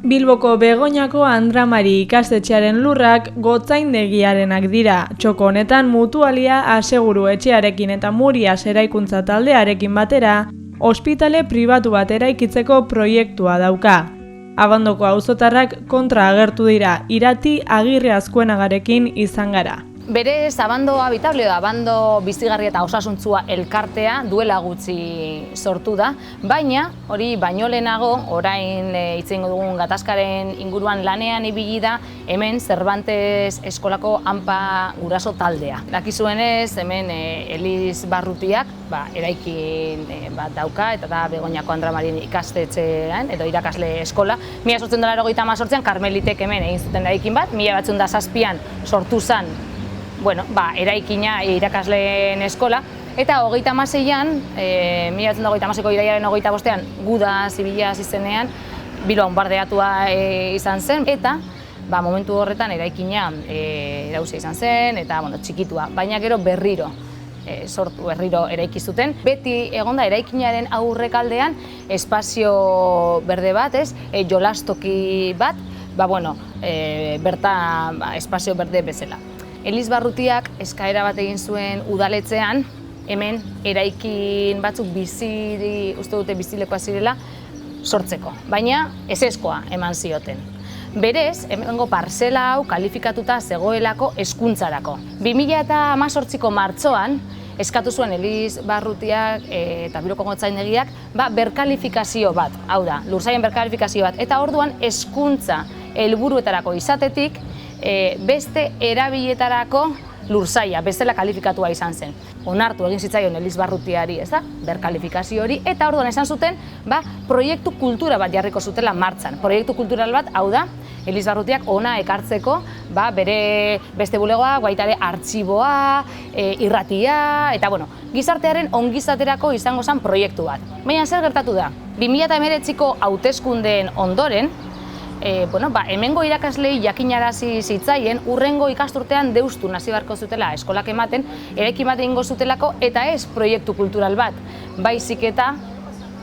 Bilboko Begoñako Andra Mari ikastetxearen lurrak gotzaindegiarenak dira. Txoko honetan Mutualia Aseguru etxearekin eta Murias eraikuntza taldearekin batera, ospitale pribatu bat eraikitzeko proiektua dauka. Abandoko auzotarrak kontra agertu dira, Irati Agirre Azkuenagarekin izan gara. Berez, Abando Habitable da, Abando bizigarri eta osasuntzua elkartea duela gutxi sortu da, baina hori baino lehenago, orain hitz egingo dugun gatazkaren inguruan lanean ibili da, hemen Cervantes eskolako hanpa guraso taldea. Dakizuenez, hemen Eliz Barrutiak eraikin bat dauka, eta da Begoñako Andra Mari ikastetxean, edo irakasle eskola. 1888an Karmelitek hemen egin zuten eraikin bat, 1907an sortu zen eraikina irakasleen eskola, eta 36an, 1936ko irailaren 25ean, guda zibila izenean, Bilbao bonbardeatua izan zen, eta momentu horretan eraikina erausia izan zen, eta txikitua, baina gero berriro eraiki zuten. Beti egonda eraikinaren aurrekaldean espazio berde bat, jolastoki bat, bertan espazio berde bezala. Eliz Barrutiak eskaera bat egin zuen udaletxean, hemen eraikin batzuk uste dute bizilekoa zirela sortzeko, baina ezezkoa eman zioten. Berez, hemengo parzela hau kalifikatuta zegoelako hezkuntzarako. 2018ko martxoan eskatu zuen Eliz Barrutiak eta Bilboko gotzaindegiak berkalifikazio bat, hau da, lursaien berkalifikazio bat, eta orduan hezkuntza helburuetarako izatetik beste erabiletarako lursaia, bezala kalifikatua izan zen. Onartu egin zitzaion Eliz Barrutiari, berkalifikazio hori, eta orduan esan zuten, proiektu kultura bat jarriko zutela martxan. Proiektu kultural bat, hau da, Eliz Barrutiak hona ekartzeko, bere beste bulegoa, baita ere artxiboa, irratia, eta gizartearen ongizaterako izango zen proiektu bat. Baina zer gertatu da? 2019ko hauteskundeen ondoren, hemengo irakaslei jakinarazi zitzaien urrengo ikasturtean deustu hasi beharko zutela eskolak ematen, eraikin bat egingo zutelako, eta ez proiektu kultural bat, baizik eta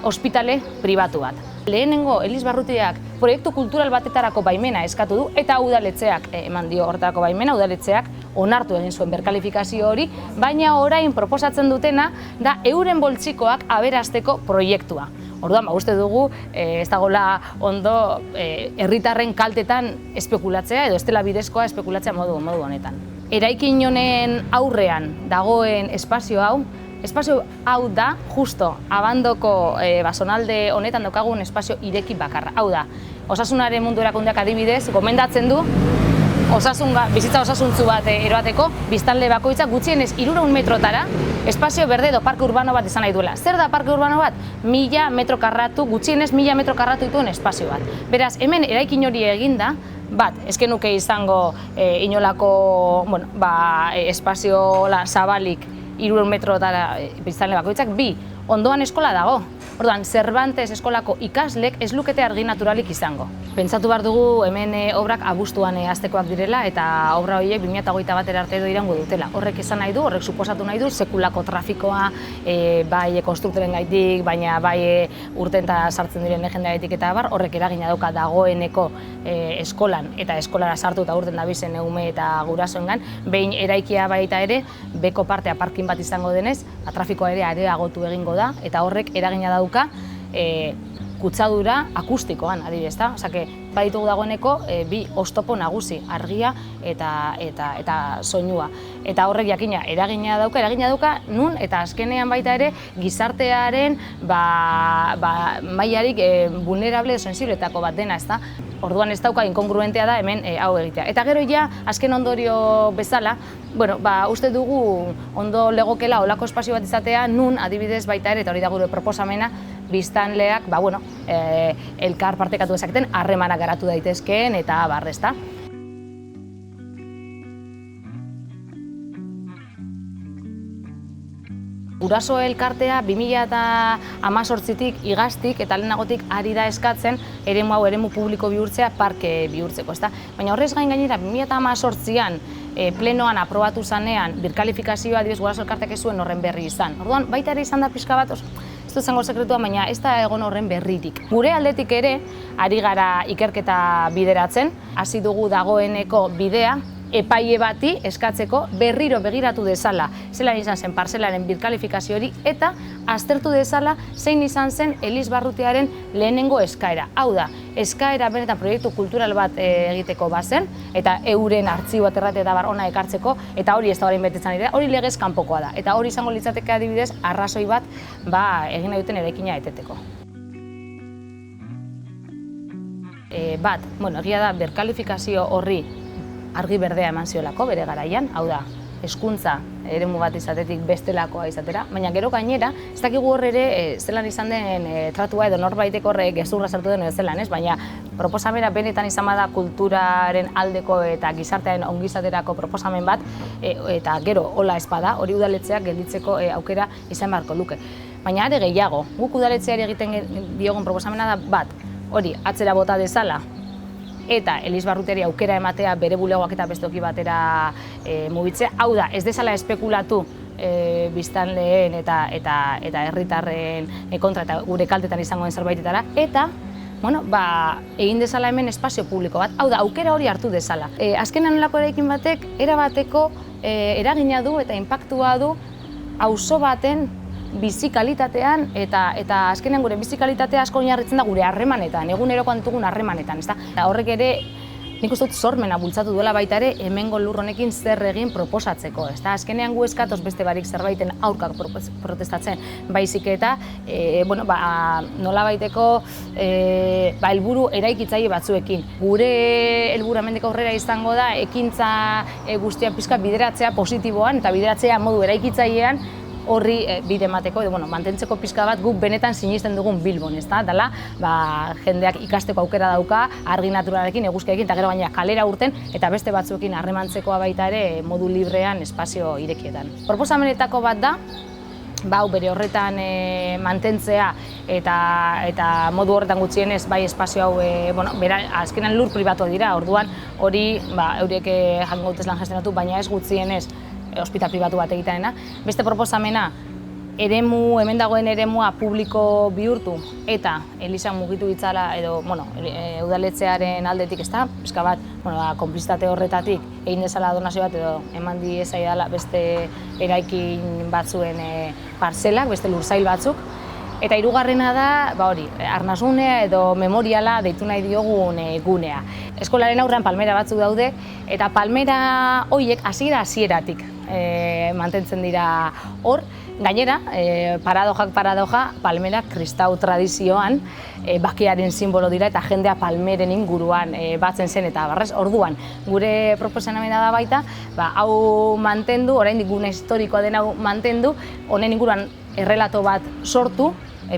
ospitale pribatu bat. Lehenengo Eliz Barrutiak proiektu kultural batetarako baimena eskatu du, eta udaletxeak eman dio horretarako baimena, udaletxeak onartu egin zuen berkalifikazio hori, baina orain proposatzen dutena da euren boltsikoak aberasteko proiektua. Orduan, uste dugu, ez dagoela ondo herritarren kaltetan espekulatzea, edo ez dela bidezkoa espekulatzea modu honetan. Eraikin honen aurrean dagoen espazio hau da, justo, Abandoko basonalde honetan daukagun espazio ireki bakarra. Hau da, Osasunaren Mundu Erakundeak adibidez, gomendatzen du, bizitza osasuntzu bat eroateko, biztanle bakoitza gutxienez 300 metrotara espazio berde edo parke urbano bat izan nahi duela. Zer da parke urbano bat? 1000 metro karratu, gutxienez 1000 metro karratu dituen espazio bat. Beraz, hemen eraikin hori eginda, ez genuke izango inolako espazio zabalik 300 metrotara biztanle bakoitzak, ondoan eskola dago. Orduan, Cervantes eskolako ikaslek ez lukete argi naturalik izango. Pentsatu behar dugu hemen obrak abuztuan hastekoak direla, eta obra horiek 2021 arte edo irango dutela. Horrek esan nahi du, horrek suposatu nahi du, sekulako trafikoa, bai konstruktoren gaitik, baina bai urtenta sartzen diren legendaitik eta horrek eragina dauka dagoeneko eskolan, eta eskolara sartu eta urten dabizen ume eta gurasoengan, behin eraikia baita ere, beko partea parkin bat izango denez, trafikoa ere areagotu egingo da, eta horrek eragina dauka kutsadura akustikoan, adibidez, da? Osake, baditugu dagoeneko bi oztopo nagusi, argia eta soinua. Eta horrek jakina eragina dauka nun, eta azkenean baita ere gizartearen mailarik vulnerable sensibletako bat dena, ez da? Orduan ez dauka inkongruentea da hemen hau egitea. Eta gero azken ondorio bezala, uste dugu ondo legokela olako espazio bat izatea, nun adibidez baita ere, eta hori da gure proposamena, biztanleak elkar partekatu dezaketen, harremanak garatu daitezkeen eta ezta. Guraso elkartea 2018tik igaztik eta lehenagotik ari da eskatzen eremu hau eremu publiko bihurtzea parke bihurtzeko, ezta? Baina horrez gainera 2018an plenoan aprobatu zanean birkalifikazioa adibidez guraso elkarteak ez zuen horren berri izan. Orduan baita ere izan da pixka bat ez dut zango sekretua, baina ez da egon horren berririk. Gure aldetik ere, ari gara ikerketa bideratzen, hasi dugu dagoeneko bidea, epaile bati eskatzeko berriro begiratu dezala zelan izan zen parzelaren birkalifikazio hori eta aztertu dezala zein izan zen Elizbarrutiaren lehenengo eskaera. Hau da, eskaera benetan proiektu kultural bat egiteko bazen eta euren artxibo aterrate eta bar ona ekartzeko eta hori ez da orain betetzen dira, hori legez kanpokoa da. Eta hori izango litzateke adibidez arrazoi bat egin nahi duten eraikina eteteko. Egia da, berkalifikazio horri argi berdea eman ziolako bere garaian, hau da, hezkuntza eremu bat izatetik bestelakoa izatera, baina gero gainera, ez dakigu hor ere zelan izan den tratua edo norbaitek horrek gezurra sartu den edo zelan, ez? Baina proposamena benetan izan bada kulturaren aldeko eta gizartearen ongizaterako proposamen bat, eta gero hola ez bada, hori udaletxeak gelditzeko aukera izan beharko luke. Baina are gehiago, guk udaletxeari egiten diogun proposamena da bat, hori atzera bota dezala, eta Elizbarrutiari aukera ematea bere bulegoak eta beste toki batera mugitzea. Hau da, ez dezala espekulatu biztanleen eta herritarren kontra eta gure kaltetan izangoen zerbaitetara, eta egin dezala hemen espazio publiko bat, hau da, aukera hori hartu dezala. Azkenean nolako eraikin batek, erabateko eragina du eta inpaktua du auzo baten bizi kalitatean eta azkenean gure bizi kalitatea asko oinarritzen da gure harremanetan, egunerokoan ditugun harremanetan, ezta? Horrek ere nik uste dut sormena bultzatu duela baita ere hemengo lur honekin zer egin proposatzeko, ezta? Azkenean gu eskatoz beste barik zerbaiten aurkak protestatzen, baizik eta nolabaiteko helburu eraikitzaile batzuekin. Gure helburua hemendik aurrera izango da ekintza guztia pixka bideratzea positiboan eta bideratzea modu eraikitzailean horri bide emateko edo mantentzeko pixka bat guk benetan sinisten dugun Bilbon, ezta? Dela, jendeak ikasteko aukera dauka, argi naturalarekin, eguzkiarekin eta gero gainera kalera urten eta beste batzuekin harremantzekoa baita ere modu librean espazio irekietan. Proposamenetako bat da, bere horretan mantentzea eta modu horretan gutxienez bai espazio hau, azkenan lur pribatua dira, orduan hori eurek jango dute lan gestionatu, baina ez gutxienez ospital pribatu bat egitenena. Beste proposamena, hemen dagoen eremua publiko bihurtu eta Elizan mugitu ditzala edo udaletxearen aldetik, ezta? Pixka bat, konplizitate horretatik egin dezala donazio bat edo eman diezaidala beste eraikin batzuen parzelak, beste lursail batzuk. Eta hirugarrena da, arnasgunea edo memoriala deitu nahi diogun gunea. Eskolaren aurrean palmera batzuk daude eta palmera horiek hasieratik mantentzen dira hor. Gainera, paradoja, palmera kristau tradizioan bakearen sinbolo dira eta jendea palmeren inguruan batzen zen eta barrez. Orduan, gure proposamena da baita, hau mantendu, oraindik gune historikoa den hau mantendu, honen inguruan errelato bat sortu,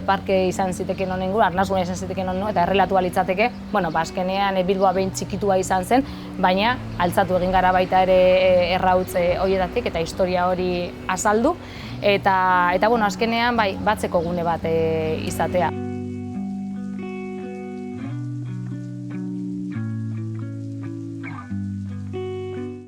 parke izan ziteken honen inguruan, arnasguna izan ziteken honen eta errelatua litzateke, azkenean Bilboa behin txikitua izan zen, baina altzatu egin gara baita ere errautz horietatik eta historia hori azaldu, eta azkenean batzeko gune bat izatea.